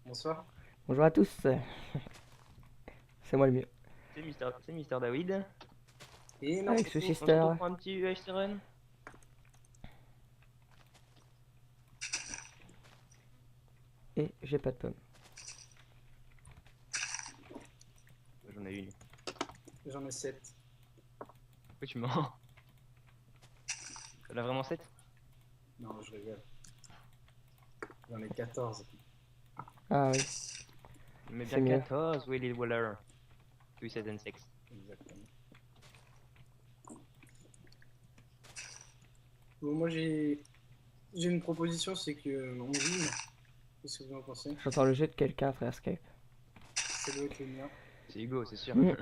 Bonsoir. Bonjour à tous, c'est moi le mieux. C'est Mister David. Et non, Avec On se ce retrouve sister, pour un petit UHC Run. et j'ai pas de pomme. J'en ai une. j'en ai 7. Pourquoi tu mens? T'en as vraiment 7? Non, je rigole. J'en ai 14. Ah oui, Mais c'est bien mieux. 14, Willy Waller. 2, 7 and 6. Exactement. Bon, moi j'ai une proposition, c'est que on win. Qu'est-ce que vous en pensez? J'entends le jeu de quelqu'un, frère Skype. Ça doit être le mien. C'est Hugo, c'est sûr. Mm.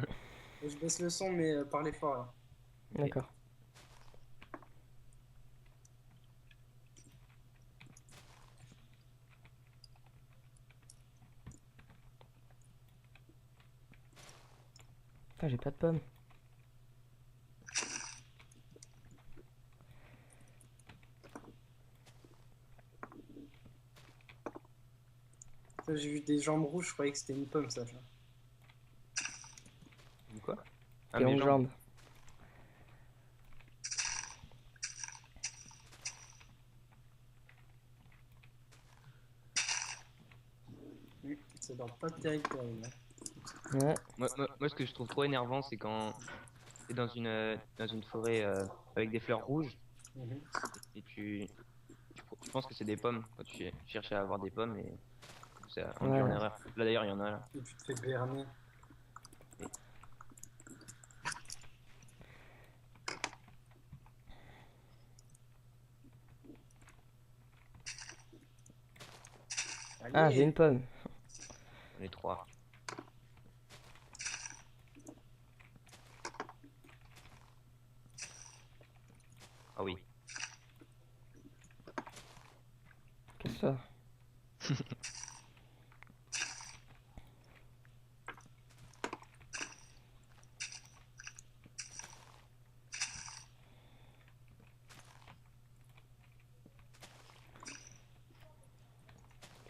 Je baisse le son, mais parlez fort là. D'accord. Putain, j'ai pas de pomme. Ça, j'ai vu des jambes rouges, je croyais que c'était une pomme, ça. Quoi? Ah, Tes mes longues jambes. jambes. Ça doit pas être terrible pour elle, hein. Ouais, Moi, ce que je trouve trop énervant, c'est quand t'es dans une forêt avec des fleurs rouges Mhm. et tu penses que c'est des pommes quand tu cherches à avoir des pommes et ça induit en voilà. erreur. Là, d'ailleurs, il y en a là. Et tu te fais berner. Et- Ah, j'ai Allez! une pomme. J'en ai 3. Ah oui. Qu'est-ce que ça?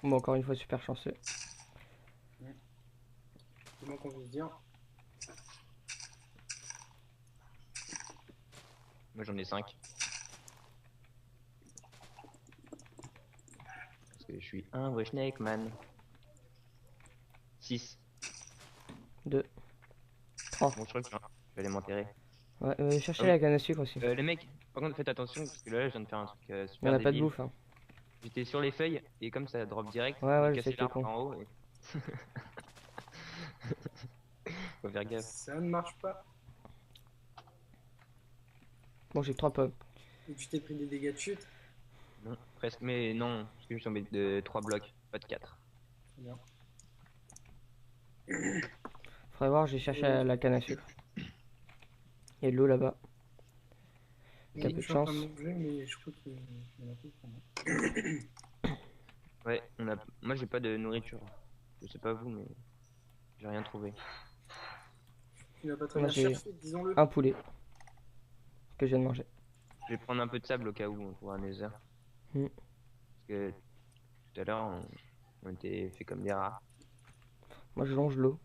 Bon, encore une fois, super chanceux. C'est moi qu'on veut se dire. Moi, j'en ai 5. Parce que je suis un vrai Snake Man. 6. 2, 3. Bon, je crois que je vais aller m'enterrer. Ouais, Ah cherchez oui. la canne à sucre aussi. Les mecs, par contre, faites attention parce que là, je viens de faire un truc On super a pas de débile. bouffe, hein. J'étais sur les feuilles et comme ça drop direct, Ouais, j'ai ouais, je sais cassé que t'es l'arbre con. en haut et faut faire gaffe. Ça ne marche pas. Bon, j'ai que 3 pommes. Et tu t'es pris des dégâts de chute. Non, presque, mais non, parce que je suis tombé de 3 blocs, pas de 4. Très bien. Faudrait voir, j'ai cherché la canne à sucre. Il y a de l'eau là-bas. Avec un Oui, peu je de suis en train de chance. manger, mais je crois qu'il y en a plus pour moi. Ouais, moi j'ai pas de nourriture. Je sais pas vous, mais j'ai rien trouvé. Tu n'as pas très Moi, bien j'ai cherché, disons-le. un poulet que je viens de manger. Je vais prendre un peu de sable au cas où on trouve un nether. Mm. Parce que tout à l'heure, on était fait comme des rats. Moi, je longe l'eau.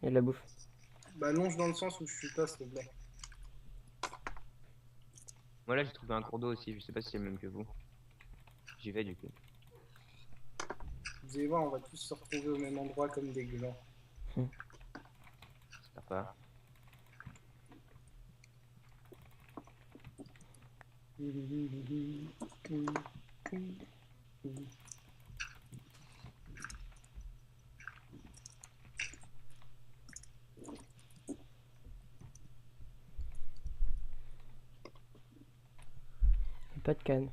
Il y a de la bouffe. Bah, longe dans le sens où je suis pas, s'il te plaît. Moi là, j'ai trouvé un cours d'eau aussi, je sais pas si c'est le même que vous. J'y vais du coup. Vous allez voir, on va tous se retrouver au même endroit comme des glands. J'espère pas. Pas de canne.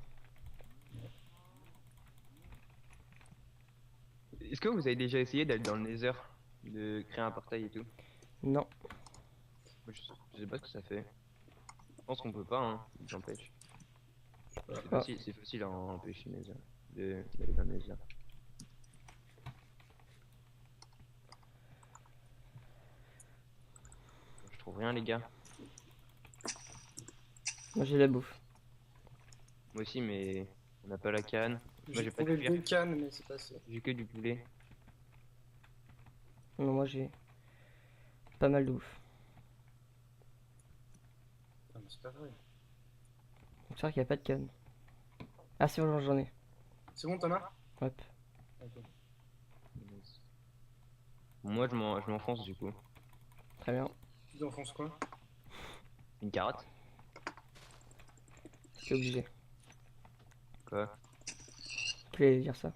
Est-ce que vous avez déjà essayé d'aller dans le nether? De créer un portail et tout? Non. Moi, je sais pas ce que ça fait. Je pense qu'on peut pas, hein, j'empêche. Ah, C'est facile à empêcher Nether. D'aller dans le Nether. Je trouve rien, les gars. moi, j'ai de la bouffe. Moi aussi, mais on n'a pas la canne. J'ai j'ai pas de trouvé cuir. 2 cannes, mais c'est pas assez. J'ai que du poulet. Non, moi j'ai pas mal de ouf. Non, mais c'est pas vrai. C'est vrai qu'il n'y a pas de canne. Ah, c'est bon, j'en ai. C'est bon, t'en as? Hop. Ok. Moi, je m'enfonce du coup. Très bien. Tu enfonces quoi? Une carotte. C'est obligé. Quoi? Tu voulais dire ça.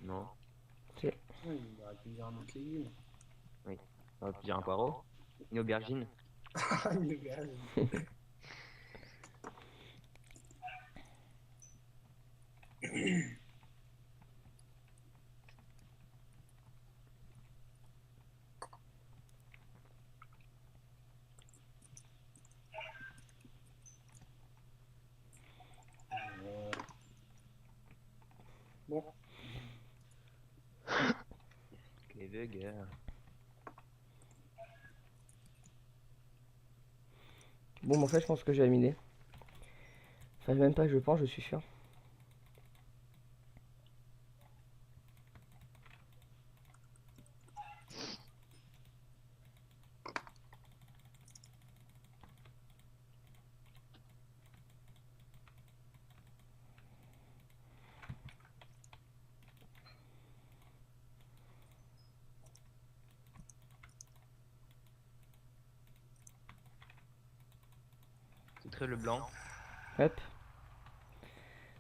Non. Ouais, il aurait pu dire un autre légume. Oui. On va dire un poireau. Une aubergine. Une aubergine. Euh, Bon, Les bugs. Bon, en fait, je pense que j'ai miné. Enfin, même pas, je pense, je suis sûr. C'est très le blanc. Hop.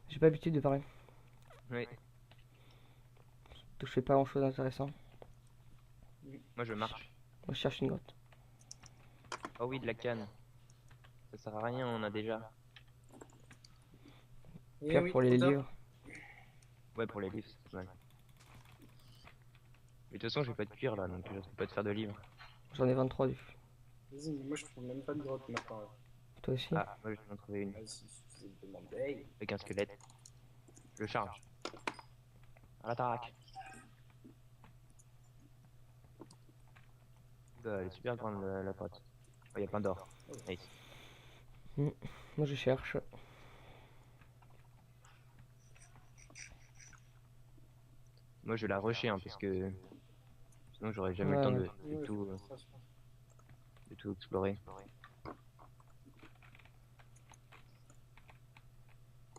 J'ai pas l'habitude de parler. Oui. Donc je fais pas grand chose d'intéressant. Moi, je marche. Moi, je cherche une grotte. Oh oui, de la canne. Ça sert à rien, on a déjà. et Pierre oui, pour les trop tard. livres. Ouais, pour les livres, c'est pas mal. Mais de toute façon, j'ai pas de cuir là, donc je peux pas te faire de livres. J'en ai 23 du coup. Vas-y, mais moi je trouve même pas de grotte maintenant. Toi aussi. Ah, moi, je vais en trouver une. Vas-y, suffisait de demander. Avec un squelette. Je le charge. À l'attaque. Bah, elle est super grande la grotte. Oh, y a plein d'or. Nice. Moi, je cherche. Moi, je vais la rusher hein, parce que sinon, j'aurais jamais le Ouais, temps ouais. de tout explorer.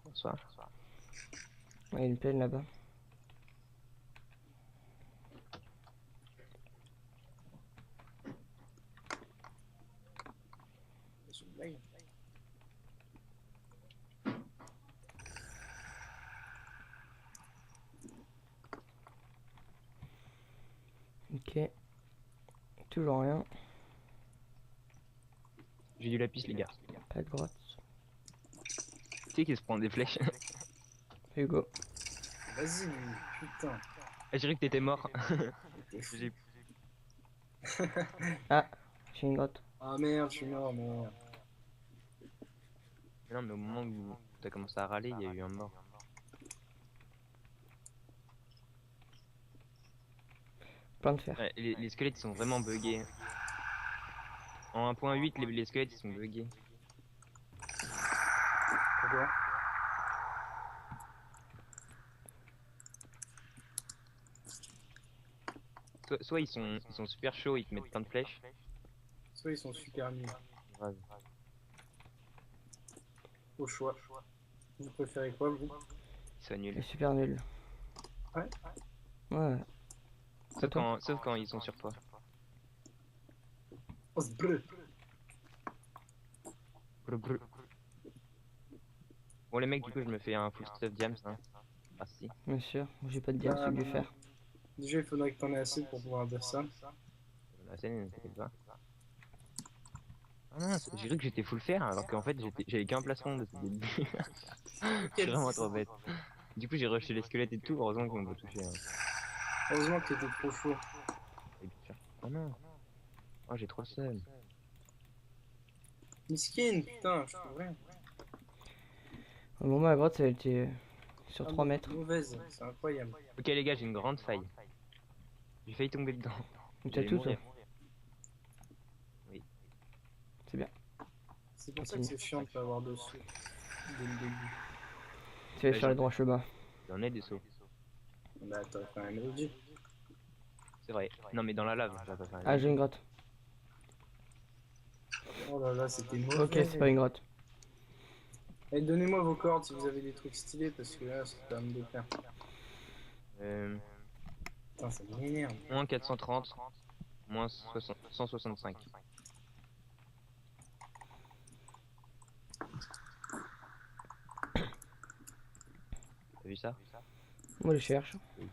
Bonsoir. Il y a une plaine là-bas. C'est une blague. Ok. Toujours rien. J'ai du lapis, les gars. Pas de grotte. Tu sais qui se prend des flèches? Hugo. Vas-y, putain. Ah, j'ai cru que t'étais mort. T'es fou. J'ai- Ah, j'ai une grotte. Ah merde, je suis mort, merde. Non, mais au moment où t'as commencé à râler, il y a eu un mort. Plein de fer. Ouais, les squelettes ils sont vraiment buggés. En 1.8, les squelettes ils sont buggés. Pourquoi? Soit ils sont super chauds, ils te mettent plein de flèches. Soit ils sont super nuls. Grave. Au choix. Vous préférez quoi, vous? Ils sont C'est nuls. super nul. Ouais. Ouais. Sauf quand ils sont sur toi. Oh, ce bleu. Brr, brr. Bon les mecs, du coup je me fais un full stuff diams. Hein. Ah si. Bien sûr. J'ai pas de diamant, c'est que du fer. Déjà, il faudrait que t'en aies assez pour pouvoir dire ça. La scène, ne t'inquiète pas. Ah mince, j'ai cru que j'étais full fer alors qu'en fait j'avais qu'un plastron de ce début. Je suis vraiment trop bête. Du coup j'ai rushé les squelettes et tout, heureusement qu'ils m'ont pas touché. Hein. Heureusement que t'étais trop chaud. Et puis, oh non. Oh j'ai trop le seum. Miskin, putain, je trouve rien. Au moment la grotte, elle était sur Ah, 3 mètres. Mauvaise, c'est incroyable. Ok les gars, j'ai une grande faille. J'ai failli tomber dedans. Donc t'as J'allais tout, toi. mourir. Oui. C'est bien. C'est pour ça que c'est chiant de pas avoir de sous dès le début. Tu vas Bah, faire le j'ai- droit chemin. J'en ai des sauts. Bah, t'aurais fait un emoji. C'est vrai. Non, mais dans la lave, j'aurais pas fait un Ah, j'ai emoji. une grotte. Oh là là, c'était Ok, mauvais. c'est pas une grotte. Et donnez-moi vos cordes si vous avez des trucs stylés, parce que là, c'est quand même de faire. Euh, Putain, ça m'énerve. moins 430, moins 60 165. T'as vu ça? Moi, je cherche. Oui.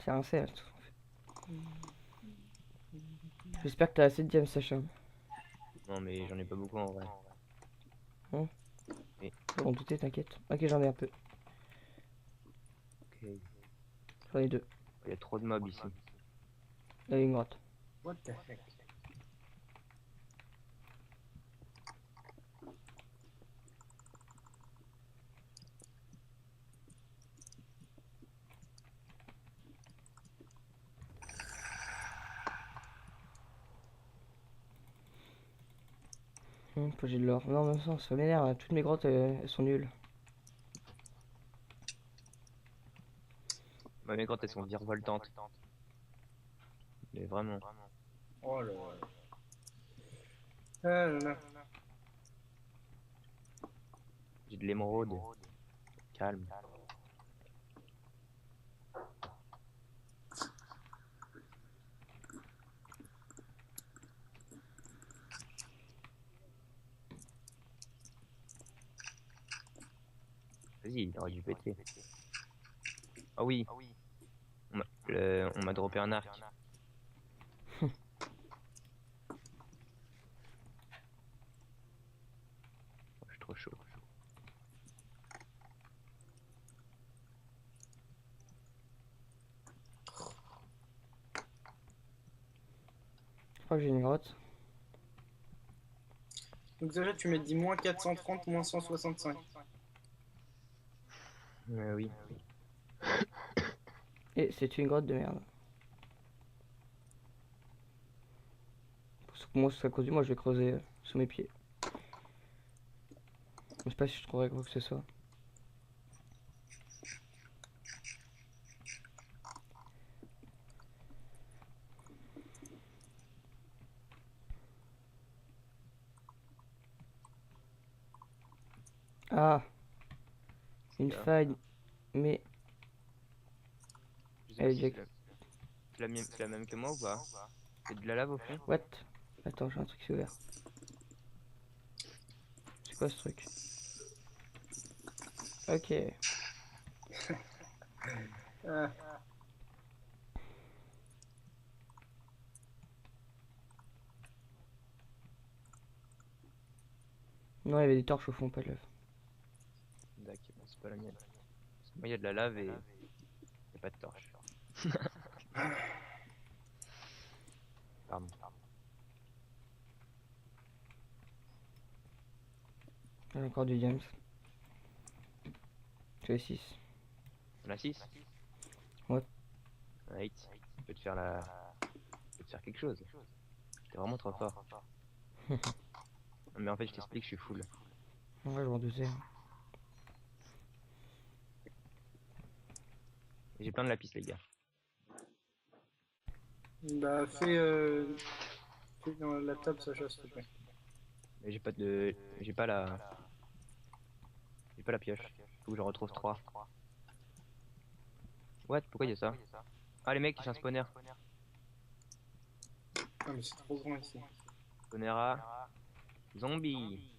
C'est un C. J'espère que t'as assez de diams, Sacha. Non, mais j'en ai pas beaucoup en vrai. On doutait, t'inquiète. Ok, j'en ai un peu. Ok. Il J'en ai deux. y a trop de mobs ici. Il y a une grotte. What the heck? J'ai de l'or. Non, mais ça m'énerve. Hein. Toutes mes grottes, elles sont nulles. Bah, mes grottes elles sont virevoltantes. Mais vraiment. Oh là là. Ah là là. J'ai de l'émeraude. Calme. Vas-y, il aurait dû péter. Ah oui, on m'a droppé un arc. Je suis trop chaud. Je crois que j'ai une grotte. Donc déjà, tu m'as dit moins 430, moins 165. Oui. Et c'est une grotte de merde. Moi, c'est à cause du moi, je vais creuser sous mes pieds. Je sais pas si je trouverai quoi que ce soit. Ah, une Là. faille, mais Je sais elle pas est si déjà... c'est la même que moi ou pas. C'est de la lave au fond. What? Attends, j'ai un truc qui s'est ouvert. C'est quoi ce truc? Ok. Ah, Non, il y avait des torches au fond, pas de lave. D'accord, bon, c'est pas la mienne. Parce que moi il y a de la lave et y a pas de torche. Pardon. J'ai encore du diams. J'ai 6. On a 6. Ouais. Right. Tu peux te faire tu peux te faire quelque chose. T'es vraiment trop fort. Mais en fait je t'explique, je suis full. Ouais, je m'en doutais. Et j'ai plein de lapis les gars. bah, fais dans la table, Sacha, s'il te plaît. Mais j'ai pas j'ai pas la pioche. Faut que je retrouve 3. What? Pourquoi il y a ça? Ah les mecs, j'ai un spawner. Ah, mais c'est trop grand ici. Spawner à zombie.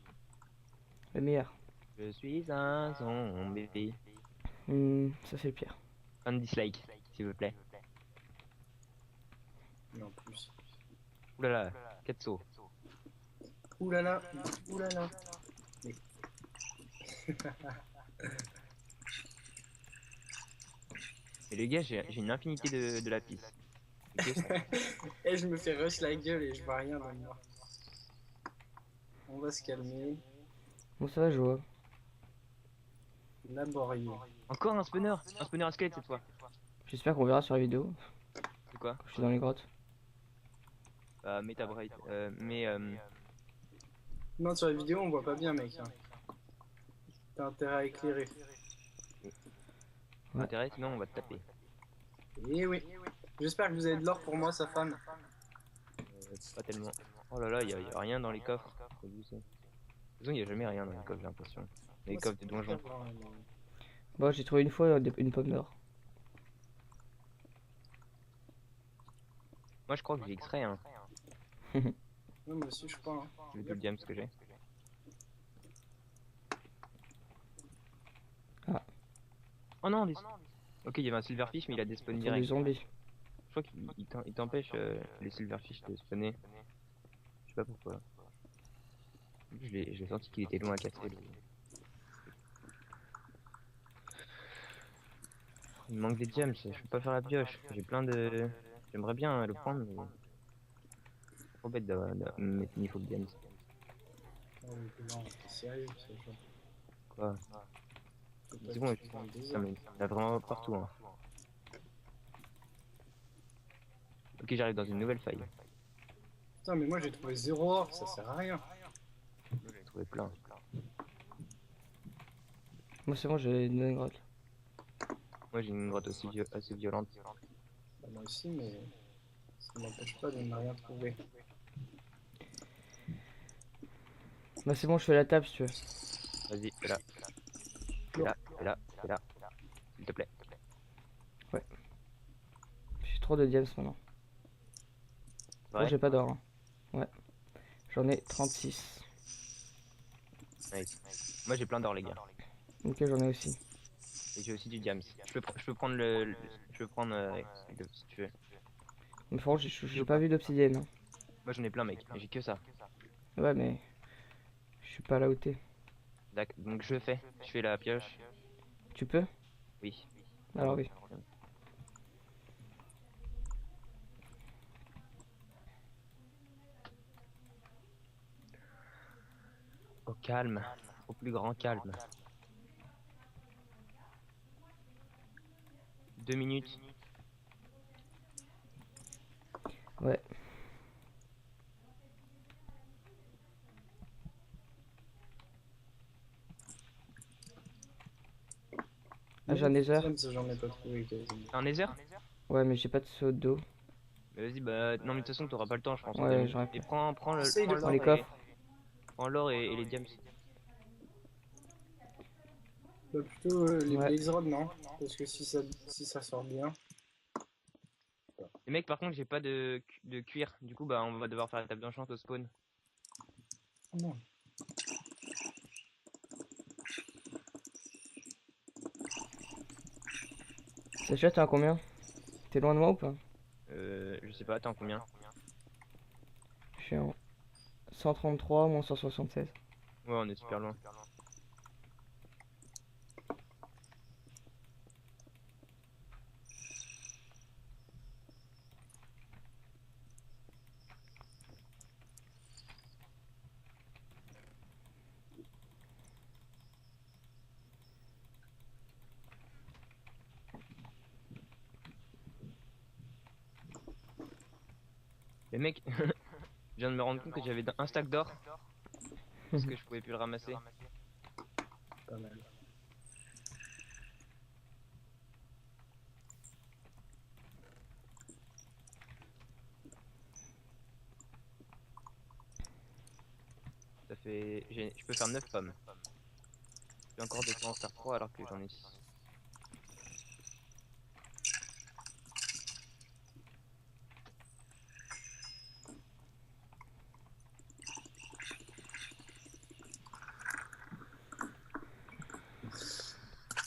Le meilleur. Je suis un zombie. Ça c'est le pire. Un dislike, s'il vous plaît. Mais en plus. Oulala, 4 sauts. Oulala, oulala. Mais... Et les gars, j'ai une infinité de lapis. Ok. Et je me fais rush la gueule et je vois rien dans moi. On va se calmer. Bon, ça va, je vois. Laborieux. Encore un spawner à squelette cette fois. J'espère qu'on verra sur la vidéo. C'est quoi? Quand je suis dans les grottes. Bah, mets ta bright. Non, sur la vidéo, on voit pas bien, mec. Hein. T'as intérêt à éclairer. Ouais. Intérêt, sinon on va te taper. Et oui. J'espère que vous avez de l'or pour moi, sa femme. Pas tellement. Oh là là, y a rien dans les coffres. Faut que vous sachiez. De toute façon, y a jamais rien dans les coffres, j'ai l'impression. Les Moi, coffres c'est des pas donjons. très grand, mais- Bon, j'ai trouvé une fois une pomme d'or. Moi, je crois que j'ai extrait, hein. Ouais, moi aussi, je crois. Hein. Je vais tout le diamant que j'ai. Ah. Oh non, ok, il y avait un silverfish, mais il a despawn Sur des direct. zombies. Je crois qu'il t'empêche les silverfish de spawner. Je sais pas pourquoi. Je l'ai senti qu'il était loin à casser. Il me manque des gems, je peux pas faire la pioche. J'ai plein de. J'aimerais bien le prendre, mais. Trop bête de mettre une info de gems. Oh, mais non, c'est sérieux, ce jeu. Quoi? Faut pas C'est bon, que tu prennes des non, heures. mais il y en a vraiment partout. Hein. Ok, j'arrive dans une nouvelle faille. Putain, mais moi j'ai trouvé 0 or, ça sert à rien. J'en ai trouvé plein. Moi, c'est bon, j'ai une grotte. Moi j'ai une grotte aussi assez violente. Bah, moi aussi, mais ça m'empêche pas de ne rien trouver. Moi, c'est bon, je fais la table si tu veux. Vas-y, fais-la. Fais-la, fais-la, fais-la. S'il te plaît. J'ai trop de diams maintenant. Bon, Ouais. j'ai pas d'or. Hein. Ouais. J'en ai 36. Nice. Moi j'ai plein d'or les gars. Ok, j'en ai aussi. Et j'ai aussi du diams. Je peux prendre je peux prendre si tu veux. Mais franchement, j'ai pas vu d'obsidienne. Hein. Moi j'en ai plein mec, mais j'ai que ça. Ouais, mais je suis pas là où t'es. D'accord, donc je fais la pioche. Tu peux? Oui. Alors oui. Au calme, au plus grand calme. 2 minutes. Ouais. Ah, j'ai un nether. J'en ai pas trouvé quasiment. Un nether? Ouais, mais j'ai pas de seau d'eau. Mais vas-y, bah non, mais de toute façon, t'auras pas le temps, je pense. Ouais, j'aurais Et pu. prends Essaye de Prends les l'or coffres. prends l'or et les diams. Bah, plutôt les Ouais. blaze rods, non? Parce que si ça sort bien. Les mecs, par contre, j'ai pas de cuir. Du coup, bah, on va devoir faire la table d'enchant au spawn. Oh non. Sacha, t'es à combien? T'es loin de moi ou pas? Je sais pas, attends, combien? Je suis en 133 moins 176. Ouais, on est super loin. Les mecs, je viens de me rendre compte que j'avais un stack d'or. Parce que je pouvais plus le ramasser. Pas mal. Ça fait. Je peux faire 9 pommes. J'ai encore de temps en faire 3 alors que j'en ai 6.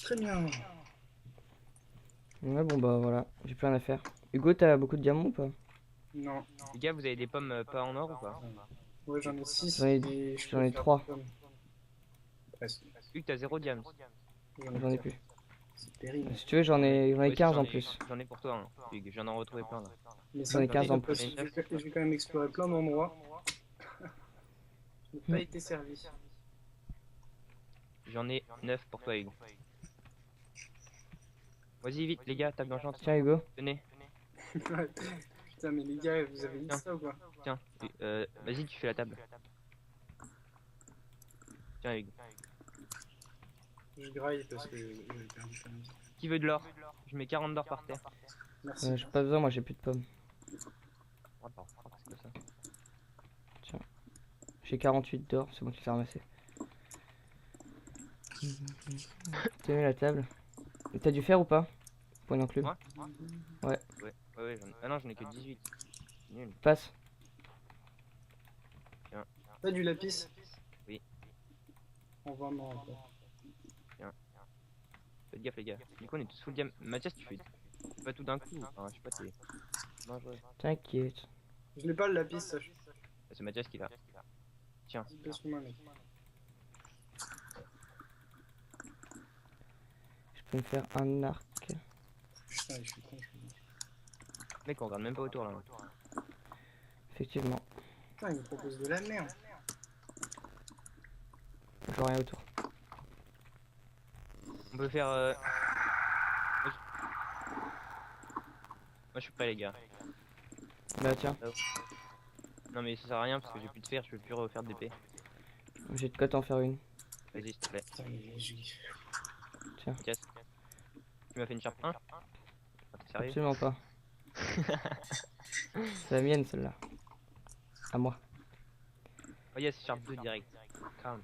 Très bien. Ouais, bon bah voilà, j'ai plus rien à faire. Hugo, t'as beaucoup de diamants ou pas? Non. Les gars, vous avez des pommes pas en or ou pas? Ouais, j'en ai 6. J'en ai- et je j'en peux ai faire 3. des pommes. Presque. Vu que t'as 0 diams. J'en ai plus. C'est terrible. Si tu veux, j'en ai Moi aussi, 15 en plus. J'en ai pour toi, hein. Hugues, j'en ai retrouvé plein là. Mais J'en ai 15 en parce plus. que je vais quand même explorer plein d'endroits. Je n'ai pas été servi. J'en ai 9 pour toi, Hugues. Vas-y, vite, les gars, table d'enchant. Tiens, Hugo. Tenez, Putain, mais les gars, vous avez dit Tiens. ça ou quoi? tiens. Vas-y, tu fais la table. Tiens, Hugues. Je graille parce que j'ai perdu plein de vie. Qui veut de l'or? Je mets 40 d'or par terre. Merci. J'ai pas besoin, moi j'ai plus de pommes. Oh, bah, c'est que ça. J'ai 48 d'or, c'est bon, tu l'as ramassé. T'as mis la table. T'as du fer ou pas? Pour une enclume. Moi Ouais. Ouais, ah non, j'en ai que 18. Nul. Passe. T'as du lapis? Oui. On va en avoir. Faites gaffe, les gars. Du coup, on est tous full diam. Mathias, tu fais pas tout d'un coup. Enfin, je sais pas, t'es dangereux. T'inquiète. Je n'ai pas le lapis, sache. C'est Mathias qui l'a. Tiens. Dis pas sur moi, mec. Je peux me faire un arc. Putain, je suis con. Mec, on regarde même pas autour là. Effectivement. Putain, il me propose de la merde. Je vois rien autour. On peut faire. Moi, je suis prêt, les gars. Bah tiens, Non, mais ça sert à rien parce que j'ai plus de fer, je peux plus refaire d'épée. j'ai de quoi t'en faire une. Vas-y, s'il te plaît. Putain, mais Tiens, Mathias. Tu m'as fait une charpe 1? Ah, t'es sérieux? absolument pas. C'est la mienne celle-là. À moi. Oh yes, charpe 2 direct. Calme.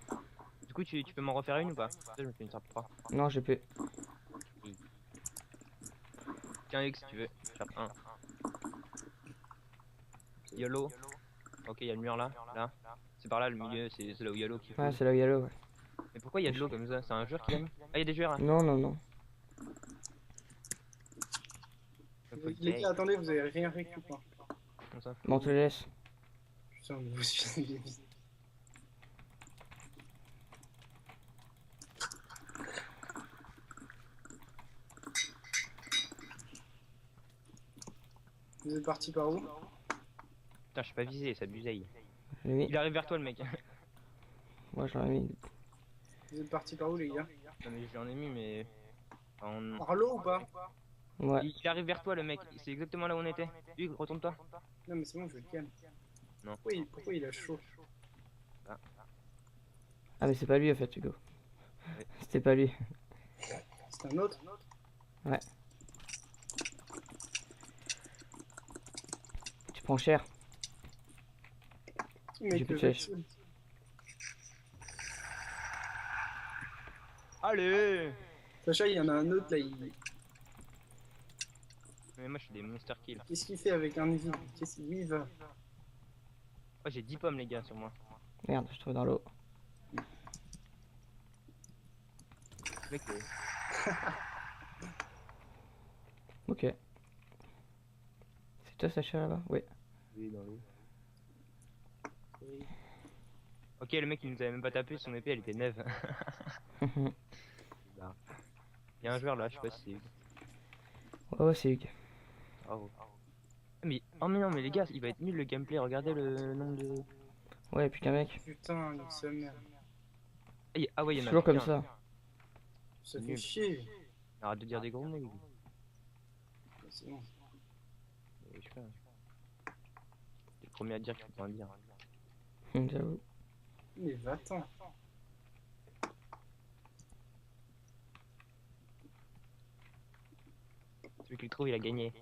Du coup, tu peux m'en refaire une ou pas? Ça, je me fais une charpe 3. Non, j'ai plus. Tiens, X, si tu veux. Charpe 1. YOLO. Ok, il y a le mur là. Là. C'est par là le milieu, c'est là où il y a l'eau qui Ouais, faut. c'est là où il y a l'eau, ouais. Mais pourquoi il y a de l'eau comme ça? C'est un joueur qui l'a mis? Ah, il y a des joueurs là. Non, non, non. Les gars, attendez, vous avez rien récupéré. On s'en fout. Bon, on te le laisse. Putain, mais vous suivez. Vous êtes parti par où? Putain, je suis pas visé, ça buseille. Je l'ai mis. Il arrive vers toi le mec. Moi, j'en ai mis. Vous êtes parti par où, les gars? Non, mais j'en ai mis, mais. Enfin, Par l'eau ou pas? Ouais. il arrive vers toi le mec, c'est exactement là où on était. Hugues, retourne-toi. Non, mais c'est bon, je vais le calme. Non. Pourquoi il a chaud? Ah, mais c'est pas lui en fait, Hugo. Ouais. C'était pas lui. C'est un autre? Ouais. Tu prends cher. Mec, plus de le flèches. Allez! Sacha, il y en a un autre là. Mais moi je suis des monster kills. Qu'est-ce qu'il fait avec un vide? Où il va? Oh, j'ai 10 pommes les gars sur moi. Merde, je trouve dans l'eau. Mec, Ok. C'est toi, Sacha, là-bas? Oui. oui, dans l'eau. Ok, le mec il nous avait même pas tapé, son épée elle était neuve. Il y a un joueur là, je sais pas si c'est Hugues. Ouais, c'est Hugues. Bravo. Mais, oh mais non, mais les gars, il va être nul le gameplay, regardez le nombre de. Ouais, et puis qu'un mec. Putain, il se merde. Ah ouais, il y en a Toujours comme qu'un. ça. Ça fait Nul. chier. Arrête de dire des gros mots, Hugues. C'est bon. Je sais pas. T'es le premier à dire qu'il faut pas en dire. J'avoue. Mais va-t'en. Celui qui le trouve, il a gagné.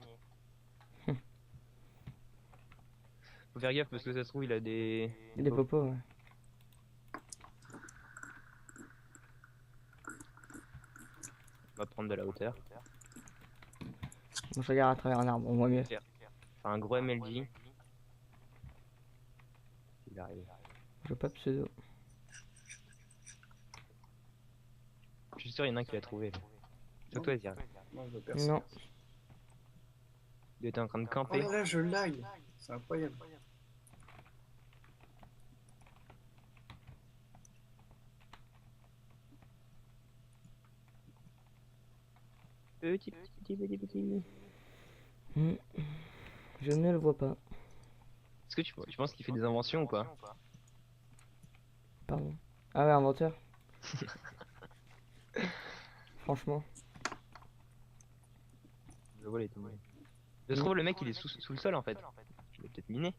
Faut faire gaffe parce que ça se trouve, il a des. Des popos, ouais. On va prendre de la hauteur. Moi, je regarde à travers un arbre, on voit mieux. Faire un gros MLG. Il arrive. Je veux pas pseudo. Je suis sûr, il y en a un qui l'a trouvé. Là. C'est toi, Zia. Moi, je veux personne. Non. Il était en train de Oh camper. là là, je lag. C'est incroyable. Petit. Hmm. Je ne le vois pas. Est-ce que tu penses qu'il fait des inventions ou pas? Pardon. Ah ouais, inventeur. Franchement. Le vol était miné. Je trouve le mec il est sous le sol en fait. Je l'ai peut-être miné.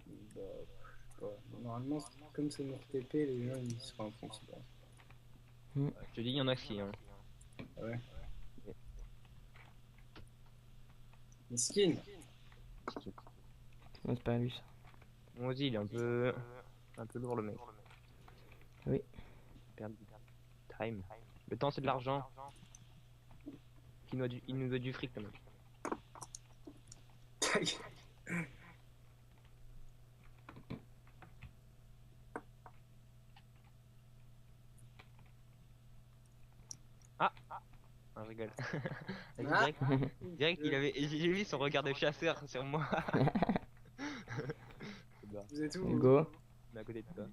Bah, je sais pas. Normalement, comme c'est notre TP, les gens ils se renfoncent pas. Je te dis, il y en a qui. Hein. Les skins. Non, c'est pas lui ça. Moi aussi, il est un peu lourd le mec. Oui. Perdre du time. Le temps c'est de l'argent. Il nous doit du fric quand même. Ah, je rigole. Vas-y, Ah. direct j'ai vu son regard de chasseur sur moi. Vous êtes où? Go. Mais à côté de toi.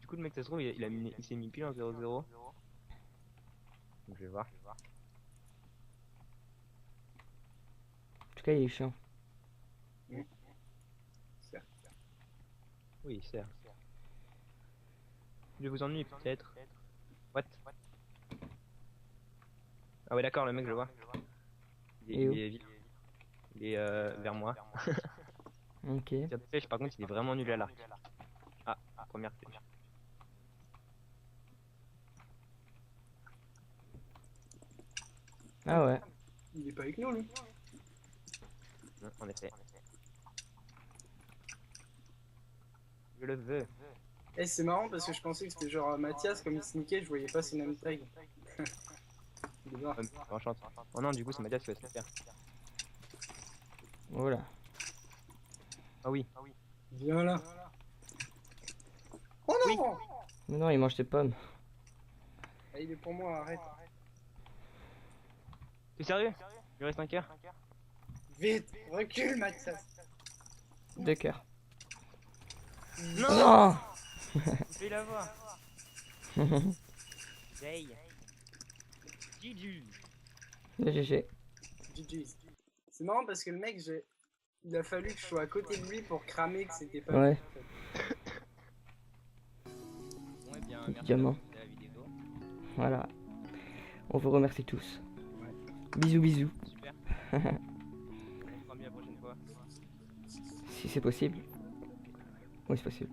Du coup le mec ça se trouve il s'est mis pile en 0-0. Donc je vais voir. En tout cas, il est chiant. Oui, certes. Je vous ennuie peut-être. What? Ah ouais d'accord le mec je le vois. Il est vers moi. Ok. Tir de flèche par contre il est vraiment nul à l'arc. Ah, première flèche. Ah ouais. Il est pas avec nous, lui. Non, en effet. Je le veux. Eh, c'est marrant parce que je pensais que c'était genre Mathias, comme il sneakait, je voyais pas son name tag. Bizarre. Enchante. Oh non, du coup, c'est Mathias qui va se le faire. Voilà. Ah oui. Viens là. Oh non! Mais non, il mange tes pommes. Ah, il est pour moi, arrête. T'es sérieux? Il lui reste un cœur? Vite, recule, Mathias. 2 cœurs. Non! Non. Je vais l'avoir. Jay. GG. Le GG. GG's. C'est marrant parce que le mec, il a fallu que je sois à côté de lui pour cramer que c'était pas Ouais. lui, en fait. Bon, et bien, merci Diamant. d'avoir regardé la vidéo. Voilà. On vous remercie tous. Ouais. Bisous, bisous. Super. On fera mieux la prochaine fois. Si c'est possible. Oui, c'est possible.